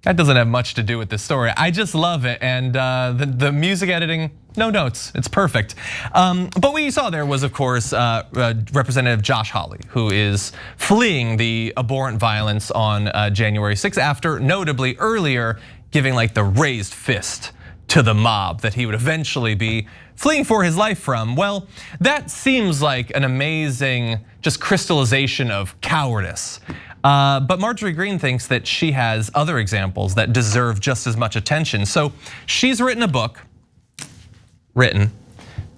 That doesn't have much to do with this story. I just love it, and the music editing, no notes, it's perfect. But what you saw there was, of course, Representative Josh Hawley, who is fleeing the abhorrent violence on January 6th after notably earlier giving like the raised fist to the mob that he would eventually be fleeing for his life from. Well, that seems like an amazing just crystallization of cowardice. But Marjorie Greene thinks that she has other examples that deserve just as much attention. So she's written a book,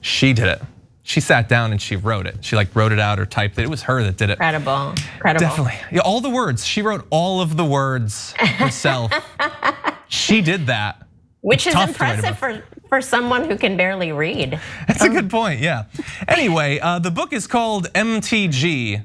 she did it. She sat down and she wrote it. She like wrote it out or typed it. It was her that did it. Incredible. Definitely, yeah, all the words. She wrote all of the words herself. She did that. Which is impressive for someone who can barely read. That's a good point, yeah. Anyway, the book is called MTG.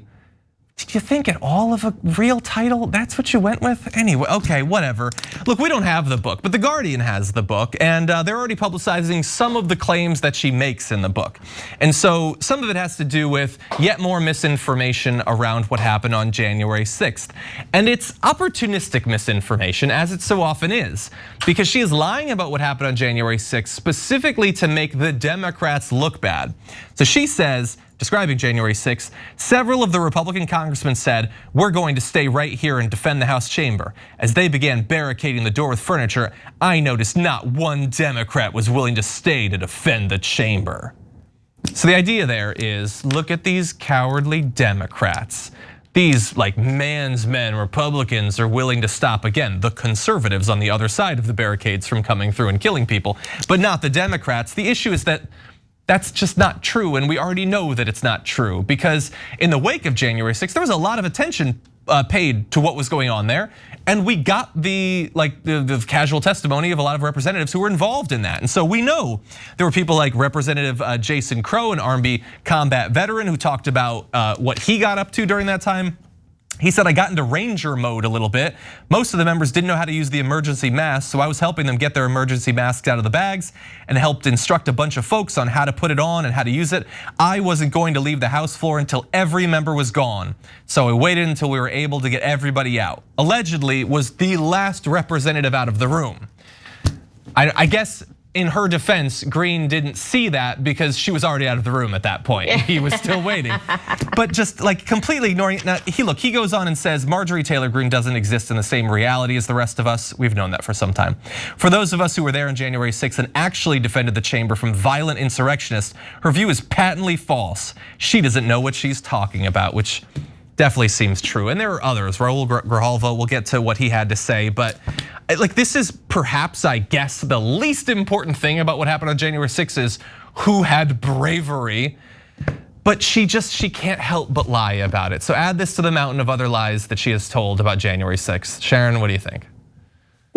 Did you think at all of a real title? That's what you went with? Anyway, okay, whatever. Look, we don't have the book, but The Guardian has the book, and they're already publicizing some of the claims that she makes in the book. And so some of it has to do with yet more misinformation around what happened on January 6th. And it's opportunistic misinformation, as it so often is, because she is lying about what happened on January 6th specifically to make the Democrats look bad. So she says, describing January 6th, several of the Republican congressmen said, "We're going to stay right here and defend the House chamber." As they began barricading the door with furniture, I noticed not one Democrat was willing to stay to defend the chamber. So the idea there is, look at these cowardly Democrats. These like man's men Republicans are willing to stop, again, the conservatives on the other side of the barricades from coming through and killing people, but not the Democrats. The issue is that that's just not true, and we already know that it's not true, because in the wake of January 6th, there was a lot of attention paid to what was going on there, and we got the casual testimony of a lot of representatives who were involved in that. And so we know there were people like Representative Jason Crow, an Army combat veteran, who talked about what he got up to during that time. He said, I got into ranger mode a little bit. Most of the members didn't know how to use the emergency mask, so I was helping them get their emergency masks out of the bags and helped instruct a bunch of folks on how to put it on and how to use it. I wasn't going to leave the House floor until every member was gone. So I waited until we were able to get everybody out. Allegedly was the last representative out of the room. I guess in her defense, Greene didn't see that because she was already out of the room at that point. He was still waiting. But just like completely ignoring it. Now, he goes on and says, Marjorie Taylor Greene doesn't exist in the same reality as the rest of us. We've known that for some time. For those of us who were there on January 6th and actually defended the chamber from violent insurrectionists, her view is patently false. She doesn't know what she's talking about, which definitely seems true. And there are others. Raul Grijalva, we'll get to what he had to say, but like this is perhaps, I guess, the least important thing about what happened on January 6th is who had bravery, but she can't help but lie about it. So add this to the mountain of other lies that she has told about January 6th. Sharon, what do you think?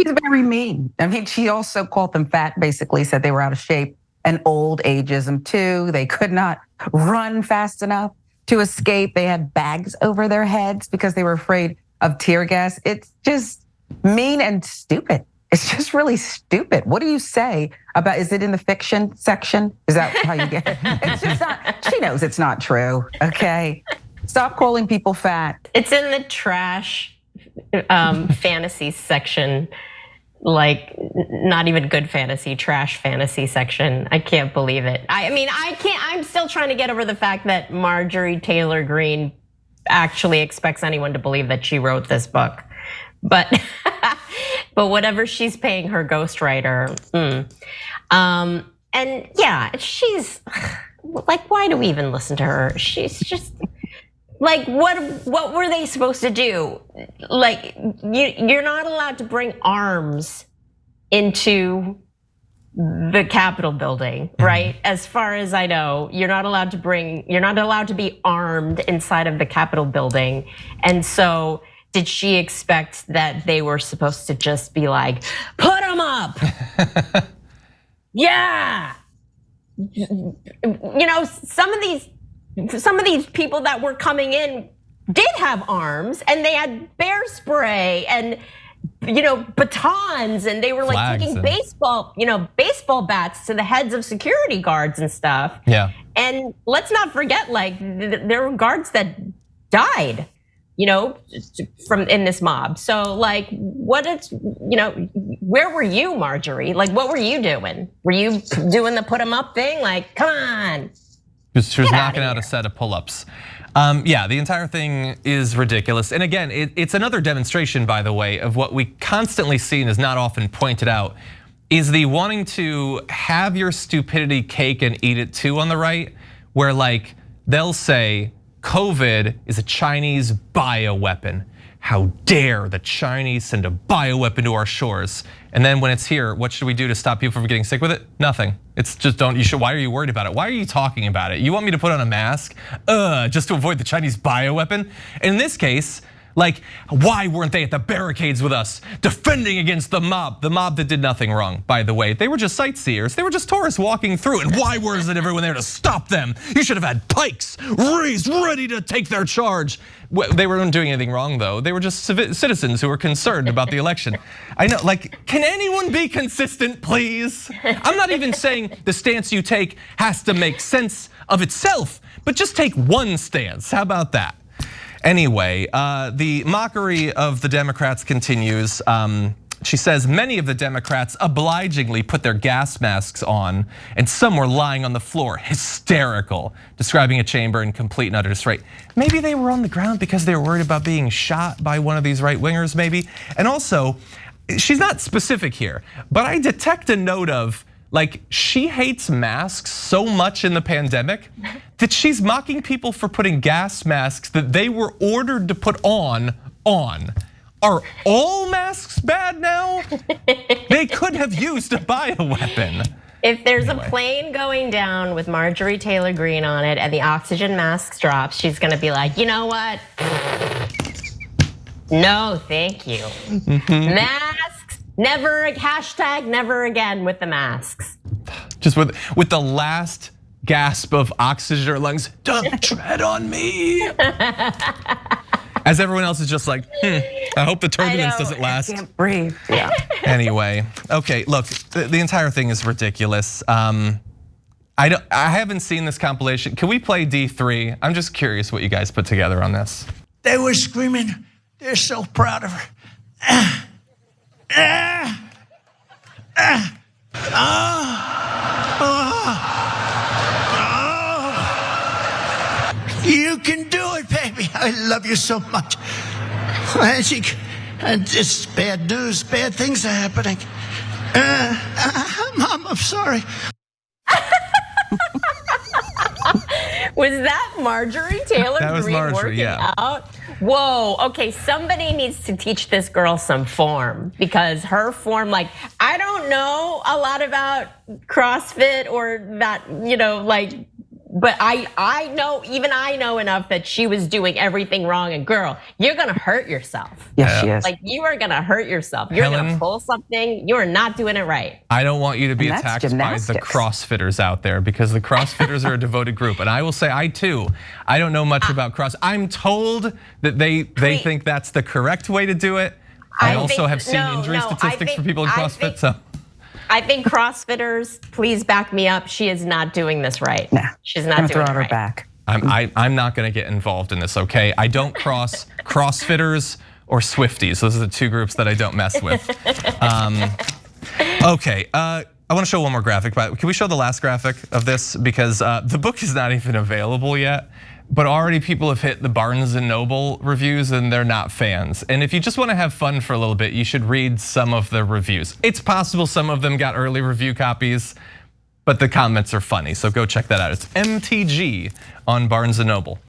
She's very mean. I mean, she also called them fat, basically said they were out of shape, and old ageism too. They could not run fast enough to escape. They had bags over their heads because they were afraid of tear gas. It's just mean and stupid. It's just really stupid. What do you say about, is it in the fiction section? Is that how you get it? It's just not, she knows it's not true, okay? Stop calling people fat. It's in the trash fantasy section, like not even good fantasy, trash fantasy section. I can't believe it. I mean, I'm still trying to get over the fact that Marjorie Taylor Greene actually expects anyone to believe that she wrote this book. But whatever she's paying her ghostwriter. And yeah, she's like, why do we even listen to her? She's just like, what were they supposed to do? Like, you're not allowed to bring arms into the Capitol building, right? As far as I know, you're not allowed to be armed inside of the Capitol building. And so did she expect that they were supposed to just be like, put them up? Yeah. You know, some of these people that were coming in did have arms, and they had bear spray and batons, and they were like taking baseball bats to the heads of security guards and stuff. Yeah. And let's not forget, like there were guards that died. from in this mob. So like, where were you, Marjorie? Like, what were you doing? Were you doing the put 'em up thing? Like, come on. She was knocking out a set of pull-ups. Yeah, the entire thing is ridiculous. And again, it's another demonstration, by the way, of what we constantly see and is not often pointed out, is the wanting to have your stupidity cake and eat it too on the right, where like they'll say COVID is a Chinese bioweapon. How dare the Chinese send a bioweapon to our shores? And then when it's here, what should we do to stop people from getting sick with it? Nothing. It's just why are you worried about it? Why are you talking about it? You want me to put on a mask just to avoid the Chinese bioweapon? In this case, like, why weren't they at the barricades with us defending against the mob? The mob that did nothing wrong, by the way. They were just sightseers. They were just tourists walking through. And why wasn't everyone there to stop them? You should have had pikes raised, ready to take their charge. They weren't doing anything wrong, though. They were just citizens who were concerned about the election. I know, like, can anyone be consistent, please? I'm not even saying the stance you take has to make sense of itself, but just take one stance. How about that? Anyway, the mockery of the Democrats continues. She says many of the Democrats obligingly put their gas masks on and some were lying on the floor, hysterical, describing a chamber in complete and utter disarray. Maybe they were on the ground because they were worried about being shot by one of these right wingers, maybe. And also, she's not specific here, but I detect a note of, like, she hates masks so much in the pandemic that she's mocking people for putting gas masks that they were ordered to put on. Are all masks bad now? They could have used a bioweapon. If there's a plane going down with Marjorie Taylor Greene on it and the oxygen mask drops, she's gonna be like, you know what? No, thank you. Masks, never, hashtag never again with the masks. Just with the last gasp of oxygen in her lungs, don't tread on me. As everyone else is just like, I hope the turbulence doesn't last. I can't breathe, yeah. Anyway, okay, look, the entire thing is ridiculous. I haven't seen this compilation. Can we play D3? I'm just curious what you guys put together on this. They were screaming, they're so proud of her. You can do it, baby. I love you so much. And just bad news, bad things are happening. Mom, I'm sorry. Was that Marjorie Taylor Greene That was Marjorie, working yeah. out? Whoa, okay, somebody needs to teach this girl some form because her form, like, I don't know a lot about CrossFit or that, like, but I know, even I know enough that she was doing everything wrong. And girl, you're gonna hurt yourself. Yes, she is. Like, you are gonna hurt yourself. You're gonna pull something, you are not doing it right. I don't want you to be And that's attacked by the CrossFitters out there because the CrossFitters are a devoted group. And I will say, I don't know much about CrossFit. I'm told that they think that's the correct way to do it. I also have seen injury statistics for people in CrossFit, so. I think CrossFitters, please back me up. She is not doing this right. Nah, she's not doing it her right. back. I'm not gonna get involved in this, okay? I don't cross CrossFitters or Swifties. Those are the two groups that I don't mess with. Okay, I wanna show one more graphic, but can we show the last graphic of this? Because the book is not even available yet. But already people have hit the Barnes & Noble reviews and they're not fans. And if you just wanna have fun for a little bit, you should read some of the reviews. It's possible some of them got early review copies, but the comments are funny, so go check that out. It's MTG on Barnes & Noble.